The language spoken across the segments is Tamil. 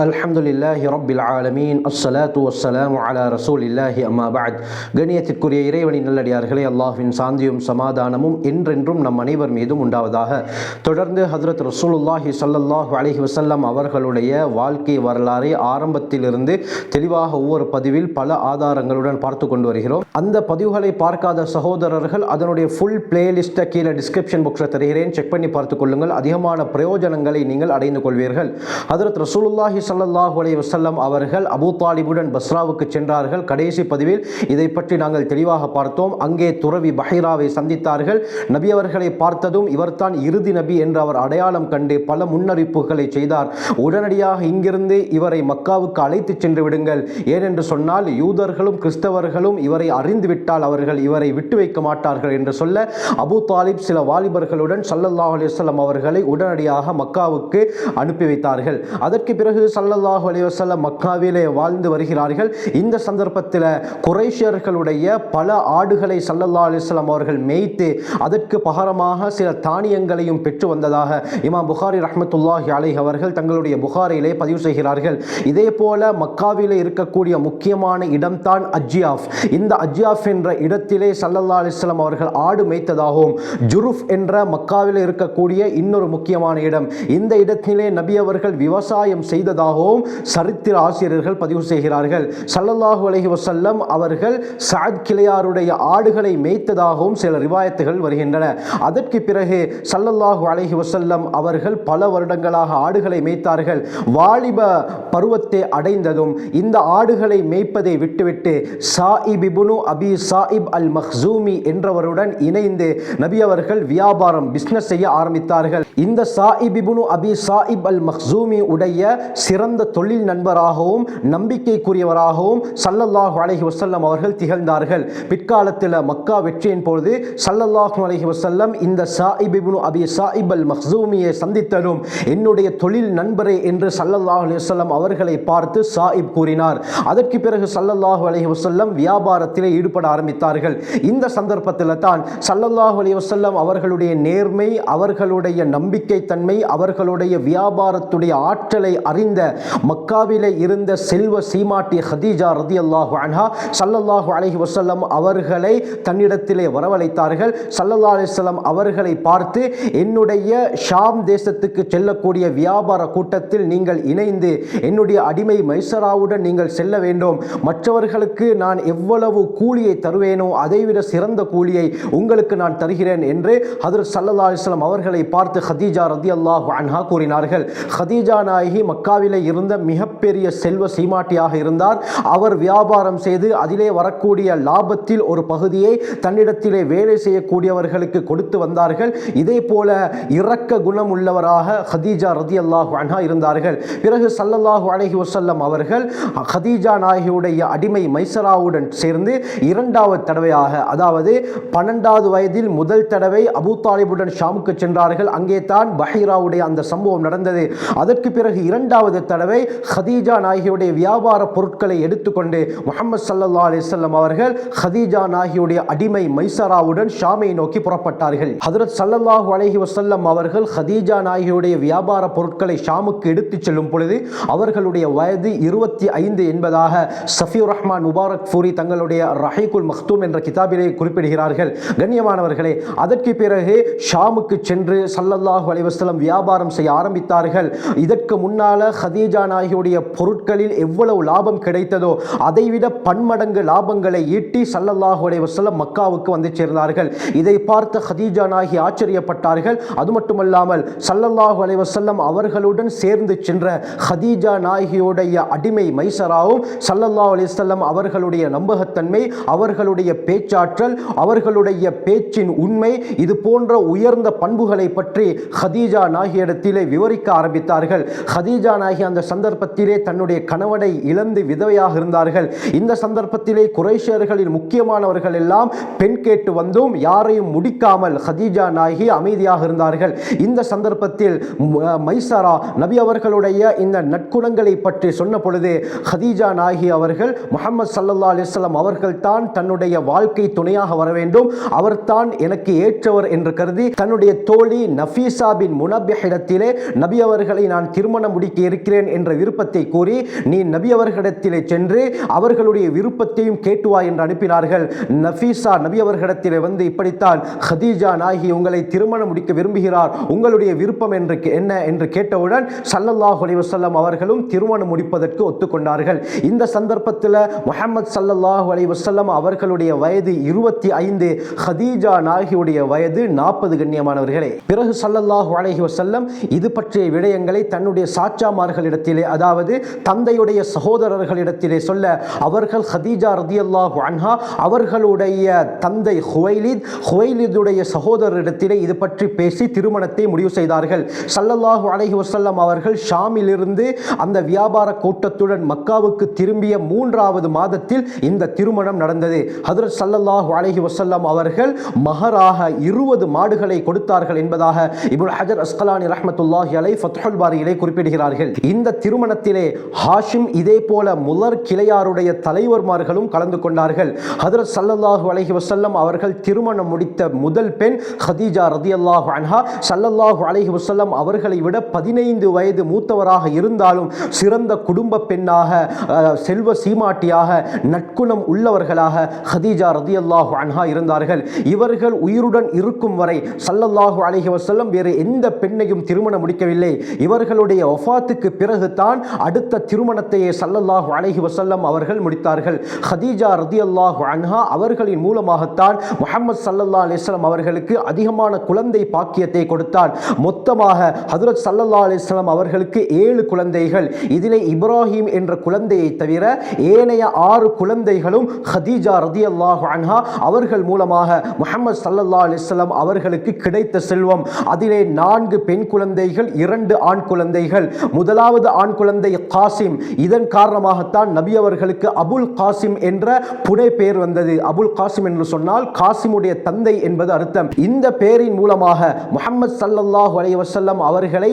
அல்ஹம்துலில்லாஹி ரப்பில் ஆலமீன் அஸ்ஸலாத்து வஸ்ஸலாமு அலா ரசூலில்லாஹி அம்மா பஅத். கண்ணியத்திற்குரிய இறைவனின் நல்லடியார்களே, அல்லாஹ்வின் சாந்தியும் சமாதானமும் என்றென்றும் நம் அனைவர் மீதும் உண்டாவதாக. தொடர்ந்து ஹஜ்ரத் ரசூலுல்லாஹி ஸல்லல்லாஹு அலைஹி வஸல்லம் அவர்களுடைய வாழ்க்கை வரலாறை ஆரம்பத்திலிருந்து தெளிவாக ஒவ்வொரு பதிவில் பல ஆதாரங்களுடன் பார்த்து கொண்டு வருகிறோம். அந்த பதிவுகளை பார்க்காத சகோதரர்கள் அதனுடைய ஃபுல் பிளேலிஸ்ட்டை கீழே டிஸ்கிரிப்ஷன் பாக்ஸில் தருகிறேன், செக் பண்ணி பார்த்துக் கொள்ளுங்கள். அதிகமான பிரயோஜனங்களை நீங்கள் அடைந்து கொள்வீர்கள். ஹஜ்ரத் ரசூலுல்லாஹி ஸல்லல்லாஹு அலைஹி வஸல்லம் அவர்கள் அபூ தாலிபுடன் பஸ்ராவுக்கு சென்றார்கள். கடைசி பதிவில் இதை பற்றி நாங்கள் தெளிவாக பார்த்தோம். அங்கே துறவி பஹீராவை சந்தித்தார்கள். நபி அவர்களை பார்த்ததும் இவர்தான் இறுதி நபி என்று அவர் அடையாளம் கண்டு பல முன்னறிவிப்புகளை செய்தார். உடனடியாக இங்கிருந்து இவரை மக்காவுக்கு அழைத்து சென்று விடுங்கள், ஏனென்று சொன்னால் யூதர்களும் கிறிஸ்தவர்களும் இவரை அறிந்துவிட்டால் அவர்கள் இவரை விட்டு வைக்க மாட்டார்கள் என்று சொல்ல அபூ தாலிப் சில வாலிபர்களுடன் ஸல்லல்லாஹு அலைஹி வஸல்லம் அவர்களை உடனடியாக மக்காவுக்கு அனுப்பி வைத்தார்கள். அதற்கு பிறகு ஸல்லல்லாஹு அலைஹி வஸல்லம் மக்காவிலே வாழ்ந்து வருகிறார்கள். இந்த சந்தர்ப்பத்தில் குறைஷியர்களுடைய பல ஆடுகளை ஸல்லல்லாஹு அலைஹி வஸல்லம் அவர்கள் மேய்த்து அதற்கு பகரமாக சில தானியங்களையும் பெற்று வந்ததாக இமாம் புகாரி ரஹ்மத்துல்லாஹி அலைஹி அவர்கள் தங்களுடைய புகாரிலே பதிவு செய்கிறார்கள். இதே போல மக்காவிலே இருக்கக்கூடிய முக்கியமான இடம்தான் அஜ்யாஃப். இந்த அஜ்யாஃப் என்ற இடத்திலே ஸல்லல்லாஹு அலைஹி வஸல்லம் அவர்கள் ஆடு மேய்த்ததாகவும், ஜுருஃப் என்ற மக்காவிலே இருக்கக்கூடிய இன்னொரு முக்கியமான இடம், இந்த இடத்திலே நபி அவர்கள் விவசாயம் செய்ததாகவும் சரித்திர ஆசிரியர்கள் பதிவு செய்கிறார்கள். ஸல்லல்லாஹு அலைஹி வஸல்லம் அவர்கள் சஅத் கிளையாருடைய ஆடுகளை மேய்த்ததாகவும் சில ரிவாயத்துகள் வருகின்றன. அதற்கு பிறகு ஸல்லல்லாஹு அலைஹி வஸல்லம் அவர்கள் பல வருடங்களாக ஆடுகளை மேய்த்தார்கள். வாலிப பருவத்தை அடைந்ததும் இந்த ஆடுகளை மேய்ப்பதை விட்டுவிட்டு சாயிப் இப்னு அபி சாயிப் அல் மக்ஸூமி என்றவருடன் இணைந்து நபி அவர்கள் வியாபாரம் பிஸ்னஸ் செய்ய ஆரம்பித்தார்கள். இந்த சாயிப் இப்னு அபி சாயிப் அல் மக்ஸூமி உடைய சிறந்த தொழில் நண்பராகவும் நம்பிக்கைக்குரியவராகவும் ஸல்லல்லாஹு அலைஹி வஸல்லம் அவர்கள் திகழ்ந்தார்கள். பிற்காலத்தில் மக்கா வெற்றியின் பொழுது ஸல்லல்லாஹு அலைஹி வஸல்லம் இந்த சாயிப் இப்னு அபி சாயிப் அல் மக்ஸூமியை சந்தித்ததும் என்னுடைய தொழில் நண்பரே என்று ஸல்லல்லாஹு அலைஹி வஸல்லம் அவர்களை பார்த்து சாயிப் கூறினார். அதற்கு பிறகு ஸல்லல்லாஹு அலைஹி வஸல்லம் வியாபாரத்திலே ஈடுபட ஆரம்பித்தார்கள். இந்த சந்தர்ப்பத்தில் தான் ஸல்லல்லாஹு அலைஹி வஸல்லம் அவர்களுடைய நேர்மை, அவர்களுடைய நம்பிக்கை தன்மை, அவர்களுடைய வியாபாரத்துடைய ஆற்றலை அறிந்த மக்காவிலே இருந்த செல்வ சீமாட்டி ஹதீஜா ரலியல்லாஹு அன்ஹா ஸல்லல்லாஹு அலைஹி வஸல்லம் அவர்களை தன்னிடத்திலே வரவழைத்தார்கள். ஸல்லல்லாஹு அலைஹி வஸல்லம் அவர்களை பார்த்து, என்னுடைய ஷாம் தேசத்துக்கு செல்லக்கூடிய வியாபார கூட்டத்தில் நீங்கள் இணைந்து என்னுடைய அடிமை மைசராவுடன் நீங்கள் செல்ல வேண்டும். மற்றவர்களுக்கு நான் எவ்வளவு கூலியை தருவேனோ அதைவிட சிறந்த கூலியை உங்களுக்கு நான் தருகிறேன் என்று ஹஜ்ரத் ஸல்லல்லாஹு அலைஹி வஸல்லம் அவர்களை பார்த்து ஹதீஜா ரலியல்லாஹு அன்ஹா கூறினார்கள். ஹதீஜா நாயகி மக்காவிலே இருந்த மிகப்பெரிய செல்வ சீமாட்டியாக இருந்தார். அவர் வியாபாரம் செய்து அதிலே வரக்கூடிய லாபத்தில் ஒரு பகுதியை தன்னிடத்திலே வேலை செய்யக்கூடியவர்களுக்கு கொடுத்து வந்தார்கள். இதே போல இரக்க குணம் உள்ளவராக ஹதீஜா ரலியல்லாஹு அன்ஹா இருந்தார்கள். பிறகு ஸல்லல்லாஹு அலைஹி வஸல்லம் அவர்கள் ஹதீஜா நாயகியுடைய அடிமை மைசராவுடன் சேர்ந்து இரண்டாவது தடவையாக, அதாவது 12வது வயதில் முதல் தடவை அபூ தாலிபுடன் ஷாமுக்கு சென்றார்கள். அங்கே தான் பஹீராவுடைய அந்த சம்பவம் நடந்தது. அதற்கு பிறகு இரண்டாவது தடவை ஹதீஜா நாயகியுடைய வியாபார பொருட்களை எடுத்துக்கொண்டு முஹம்மது ஸல்லல்லாஹு அலைஹி வஸல்லம் அவர்கள் ஹதீஜா நாயகியுடைய அடிமை மைசராவுடன் ஷாமை நோக்கி புறப்பட்டார்கள். ஹஜ்ரத் ஸல்லல்லாஹு அலைஹி வஸல்லம் அவர்கள் ஹதீஜா நாயகியுடைய வியாபார பொருட்களை ஷாமுக்கு எடுத்துச் செல்லும் பொழுது அவர்களுடைய வயது 25 என்பதாக சஃபியுர் ரஹ்மான் முபாரக் ஃபூரி தங்களுடைய ரஹீகுல் மக்தூம் என்ற கிதாபிலே குறிப்பிடுகிறார்கள். கண்ணியமானவர்களே, அதற்கு பிறகு ஷாமுக்கு சென்று ஸல்லல்லாஹு அலைஹி வஸல்லம் வியாபாரம் செய்ய ஆரம்பித்தார்கள். இதற்கு முன்னால ஹதீஜா நாயகியுடைய பொருட்களில் எவ்வளவு லாபம் கிடைத்ததோ அதைவிட பன்மடங்கு லாபங்களை ஈட்டி ஸல்லல்லாஹு அலைஹி வஸல்லம் மக்காவுக்கு வந்து சேர்ந்தார்கள். இதை பார்த்த ஹதீஜா நாயகி ஆச்சரியப்பட்டார்கள். அது மட்டுமல்லாமல் ஸல்லல்லாஹு அலைஹி வஸல்லம் அவர்களுடன் சேர்ந்து சென்ற ஹதீஜா நாயகியுடைய அடிமை மைசராவும் ஸல்லல்லாஹு அலைஹி வஸல்லம் அவர்களுடைய நம்பகத்தன்மை, அவர்களுடைய பேச்சாற்றல், அவர்களுடைய பேச்சின் உண்மை, இது போன்ற உயர்ந்த பண்புகளை பற்றி ஹதீஜா நாயகியிடத்திலே விவரிக்க ஆரம்பித்தார்கள். ஹதீஜா நாயகி அந்த சந்தர்ப்பத்திலே தன்னுடைய கணவனை இழந்து விதவையாக இருந்தார்கள். இந்த சந்தர்ப்பத்திலே குறைஷியர்களில் முக்கியமானவர்கள் எல்லாம் பெண் கேட்டு வந்தும் யாரையும் முடிக்காமல் ஹதீஜா நாயகி அமைதியாக இருந்தார்கள். இந்த சந்தர்ப்பத்தில் மைசரா நபி அவர்களுடைய இந்த நற்குணங்களை பற்றி சொன்ன பொழுது ஹதீஜா நாயகி அவர்கள் முஹம்மது ஸல்லல்லாஹு அலைஹி வஸல்லம் அவர்கள் தான் தன்னுடைய வாழ்க்கை துணையாக வர வேண்டும், அவர்தான் எனக்கு ஏற்றவர் என்று கருதி தன்னுடைய தோழி நஃபீசா பின் முனப்பிஹிடத்திலே நபி அவர்களை நான் திருமணம் முடிக்க முடிக்கிறேன் என்ற விருப்பத்தை கூறி நீ நபி அவர்களிடத்திலே சென்று அவர்களுடைய விருப்பத்தையும் கேட்டுவா என்று அனுப்பினார்கள். நஃபீசா நபி அவர்களிடத்திலே வந்து இப்படித்தான் ஹதீஜா நாயகி உங்களை திருமணம் முடிக்க விரும்புகிறார், உங்களுடைய விருப்பம் என்ன என்று கேட்டவுடன் ஸல்லல்லாஹு அலைஹி வஸல்லம் அவர்களும் திருமணம் முடிப்பதற்கு ஒத்துக்கொண்டார்கள். இந்த சந்தர்ப்பத்தில் முஹம்மது ஸல்லல்லாஹு அலைஹி வஸல்லம் அவர்களுடைய வயது 25, ஹதீஜா நாயகியுடைய வயது 40. கண்ணியமானவர்களே, பிறகு ஸல்லல்லாஹு அலைஹி வஸல்லம் இது பற்றிய விடயங்களை தன்னுடைய சாச்சாமார்களிடத்திலே, அதாவது தந்தையுடைய சகோதரர்களிடத்திலே சொல்ல, அவர்கள் ஹதீஜா ரதியல்லாஹு அன்ஹா அவர்களுடைய தந்தை ஹுவைலிதுடைய சகோதரரிடத்திலே இது பற்றி பேசி திருமணத்தை முடிவு செய்தார்கள். ஸல்லல்லாஹு அலைஹி வஸல்லம் அவர்கள் ஷாமிலிருந்து அந்த வியாபார கூட்டத்துடன் மக்காவுக்கு திரும்பிய 3வது மாதத்தில் இந்த திருமணம் நடந்தது. ஹஜ்ரத் ஸல்லல்லாஹு அலைஹி வஸல்லம் அவர்கள் மஹராக 20 மாடுகளை கொடுத்தார்கள் என்பதாக இப்னு ஹஜர் அஸ்கலானி ரஹ்மத்துல்லாஹி அலைஹி ஃபத்ஹுல் பாரியிலே குறிப்பிடுகிறார்கள். இந்த திருமணத்திலே ஹாஷிம் இதே போல முலர் கிளையாருடைய தலைவர்மார்களும் கலந்து கொண்டார்கள். ஹஜ்ரத் ஸல்லல்லாஹு அலைஹி வஸல்லம் அவர்கள் திருமணம் முடித்த முதல் பெண் ஹதீஜா ரதியல்லாஹு அன்ஹா. ஸல்லல்லாஹு அலைஹி வஸல்லம் அவர்களை விட 15 வயது மூத்தவராக இருந்தாலும் சிறந்த குடும்ப பெண்ணாக, செல்வ சீமாட்டியாக, நற்குணம் உள்ளவர்களாக ஹதீஜா ரதியல்லாஹு அன்ஹா இருந்தார்கள். இவர்கள் உயிருடன் இருக்கும் வரை ஸல்லல்லாஹு அலைஹி வஸல்லம் வேறு எந்த பெண்ணையும் திருமணம் முடிக்கவில்லை. இவர்களுடைய வஃபாத்துக்கு பிறகு தான் அடுத்த திருமணத்தையே ஸல்லல்லாஹு அலைஹி வஸல்லம் அவர்கள் முடித்தார்கள். ஹதீஜா ரதியல்லாஹு அன்ஹா அவர்களின் மூலமாகத்தான் முஹம்மது ஸல்லல்லாஹு அலைஹி வஸல்லம் அவர்களுக்கு அதிகமான குழந்தை பாக்கியத்தை கொடுத்தார். மொத்தமாக ஹஜ்ரத் ஸல்லல்லாஹு அலைஹி வஸல்லம் அவர்களுக்கு 7 குழந்தைகள். இதிலே இப்ராஹிம் என்ற குழந்தையை தவிர ஏனைய 6 குழந்தைகளும் ஹதீஜா ரதியல்லாஹு அன்ஹா அவர்கள் மூலமாக முஹம்மது ஸல்லல்லாஹு அலைஹி வஸல்லம் அவர்களுக்கு கிடைத்த செல்வம். அதிலே 4 பெண் குழந்தைகள், 2 ஆண் குழந்தைகள். முதலாவது ஆண் குழந்தை காசிம். இதன் காரணமாகத்தான் நபி அவர்களுக்கு அபுல் காசிம் என்ற புனை பெயர் வந்தது. அபுல் காசிம் என்று சொன்னால் காசிமுடைய தந்தை என்பது அர்த்தம். இந்த பெயரின் மூலமாக முஹம்மது ஸல்லல்லாஹு அலைஹி வஸல்லம் அவர்களை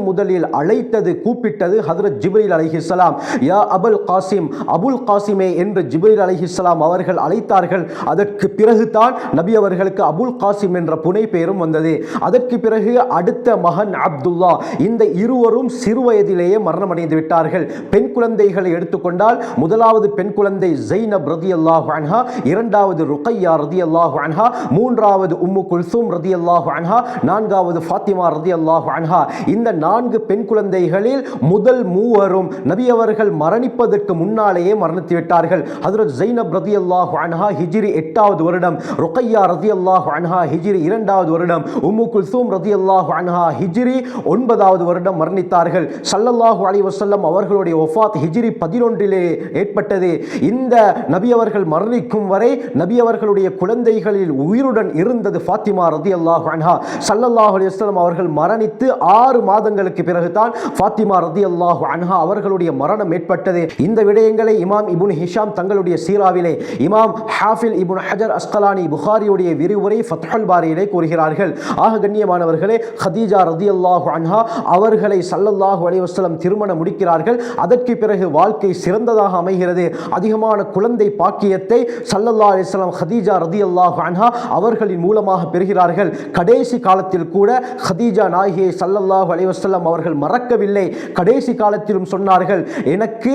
முதலில் அழைத்தது, கூப்பிட்டது ஹஜ்ரத் ஜிப்ரீல் அலைஹிஸ்ஸலாம். யா அபுல் காசிம், அபுல் காசிமே என்று ஜிப்ரீல் அலைஹிஸ்ஸலாம் அவர்கள் அழைத்தார்கள். அதற்கு பிறகு தான் நபி அவர்களுக்கு அபுல் காசிம் என்ற புனை பெயரும் வந்தது. அதற்கு பிறகு அடுத்த மகன் அப்துல்லா. இந்த இருவரும் சிறு வயதிலேயே மரணமடைந்து விட்டார்கள். பெண் குழந்தைகளை எடுத்துக்கொண்டால் முதலாவது பெண் குழந்தை ஜைனப் ரதியல்லாஹு அன்ஹா, இரண்டாவது ருக்கையா ரதியல்லாஹு அன்ஹா, மூன்றாவது உம்மு குல்சூம் ரதியல்லாஹு அன்ஹா, நான்காவது ஃபாத்திமா ரதியல்லாஹு அன்ஹா. இந்த 4 பெண் குழந்தைகளில் முதல் மூவரும் நபி அவர்கள் மரணிப்பதற்கு முன்னாலேயே மரணித்து விட்டார்கள். ஹஜ்ரத் ஜைனப் ரதியல்லாஹு அன்ஹா ஹிஜ்ரி 8வது வருடம், ருக்கையா ரதியல்லாஹு அன்ஹா ஹிஜ்ரி 2வது வருடம், உம்மு குல்சூம் ரதியல்லாஹு அன்ஹா ஹிஜ்ரி 9வது வருடம் மரணித்தார்கள். ஸல்லல்லாஹு அலைஹி வஸல்லம் அவர்களுடைய வஃபாத் ஹிஜ்ரி 11 ஏற்பட்டது. இந்த நபி அவர்கள் மரணிக்கும் வரை நபி அவர்களுடைய குழந்தைகளில் உயிருடன் இருந்தது ஃபாத்திமா ரதியல்லாஹு அன்ஹா. ஸல்லல்லாஹு அலைஹி வஸல்லம் அவர்கள் மரணித்து 6 மாதங்களுக்கு பிறகுதான் ஃபாத்திமா ரதியல்லாஹு அன்ஹா அவர்களுடைய மரணம் ஏற்பட்டது. இந்த விடயங்களை இமாம் இப்னு ஹிஷாம் தங்களுடைய சீராவிலே, இமாம் ஹாஃபில் இப்னு ஹஜர் அஸ்கலானி புகாரியுடைய விரிவுரை ஃபத்ஹுல் பாரியிலே கூறுகிறார்கள். ஆக கண்ணியமானவர்களே, ஹதீஜா ரதியல்லாஹு அன்ஹா அவர்களை ஸல்லல்லாஹு அலைஹி வஸல்லம் திருமணம் முடிக்கிறார்கள். அதற்கு பிறகு வாழ்க்கை சிறந்ததாக அமைகிறது. அதிகமான குழந்தை பாக்கியத்தை ஸல்லல்லாஹு அலைஹி வஸல்லம் ஹதீஜா ரதியல்லாஹு அன்ஹா அவர்களின் மூலமாக பெறுகிறார்கள். கடைசி காலத்தில் கூட ஹதீஜா நாயகியை ஸல்லல்லாஹு அலைஹி வஸல்லம் அவர்கள் மறக்கவில்லை. கடைசி காலத்திலும் சொன்னார்கள், எனக்கு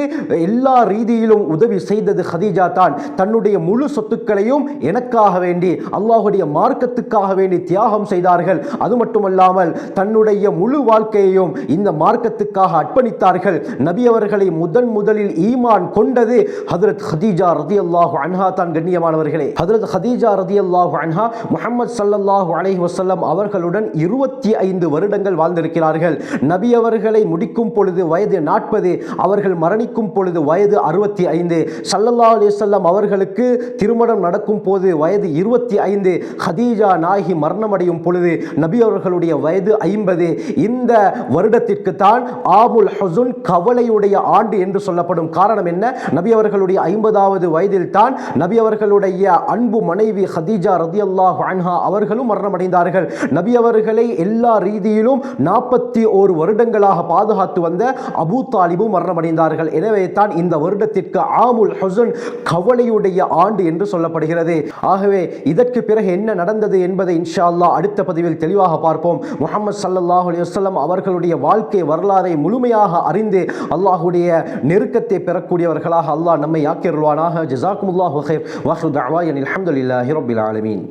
எல்லா ரீதியிலும் உதவி செய்தது ஹதீஜா தான். தன்னுடைய முழு சொத்துக்களையும் எனக்காக வேண்டி, அல்லாஹ்வுடைய மார்க்கத்துக்காக வேண்டி தியாகம் செய்தார்கள். அது மட்டுமல்லாமல் தன்னுடைய முழு வாழ்க்கையையும் இந்த மார்க்கத்துக்காக அர்ப்பணித்தார்கள். நபி அவர்களை முதலில் ஈமான் கொண்டது ஹஜ்ரத் ஹதீஜா ரதியல்லாஹு அன்ஹா தான். கண்ணியமானவர்களே, ஹஜ்ரத் ஹதீஜா ரதியல்லாஹு அன்ஹா முஹம்மது ஸல்லல்லாஹு அலைஹி வஸல்லம் அவர்களுடன் 25 வருடங்கள் வாழ்ந்திருக்கிறார்கள். நபி அவர்களை முடிக்கும் பொழுது வயது 40, அவர்கள் மரணிக்கும் பொழுது வயது 65. ஸல்லல்லாஹு அலைஹி வஸல்லம் அவர்களுக்கு திருமணம் நடக்கும் போது வயது 25. ஹதீஜா நாயகி மரணமடையும் பொழுது நபி அவர்களுடைய வயது 50. இந்த வருடத்திற்கு தான் ஆமுல் ஹுஸுன், கவலையுடைய ஆண்டு என்று சொல்லப்படும். காரணம் என்ன? நபி அவர்களுடைய 50வது வயதில் தான் நபி அவர்களுடைய அன்பு மனைவி ஹதீஜா ரதியல்லாஹு அன்ஹா அவர்களும் மரணமடைந்தார்கள். நபி அவர்களை எல்லா ரீதியிலும் 41 வருடங்களாக பாதுகாத்து வந்த அபூ தாலிபும் மரணமடைந்தார்கள். எனவே தான் இந்த வருடத்திற்கு ஆமுல் ஹுஸுன், கவலையுடைய ஆண்டு என்று சொல்லப்படுகிறது. ஆகவே இதற்கு பிறகு என்ன நடந்தது என்பதை இன்ஷா அல்லாஹ் அடுத்த பதிவில் தெளிவாக பார்ப்போம். முஹம்மது ஸல்லல்லாஹு அலைஹி வஸல்லம் அவர்களுடைய வாழ்க்கை வரலாறை குர்ஆனை முழுமையாக அறிந்து அல்லாஹ்வுடைய நெருக்கத்தை பெறக்கூடியவர்களாக அல்லாஹ் நம்மை ஆக்கியருள்வானாக. ஜஸாக்குமுல்லாஹு கைர். வஆஹிரு தஅவானா அல்ஹம்துலில்லாஹி ரப்பில் ஆலமீன்.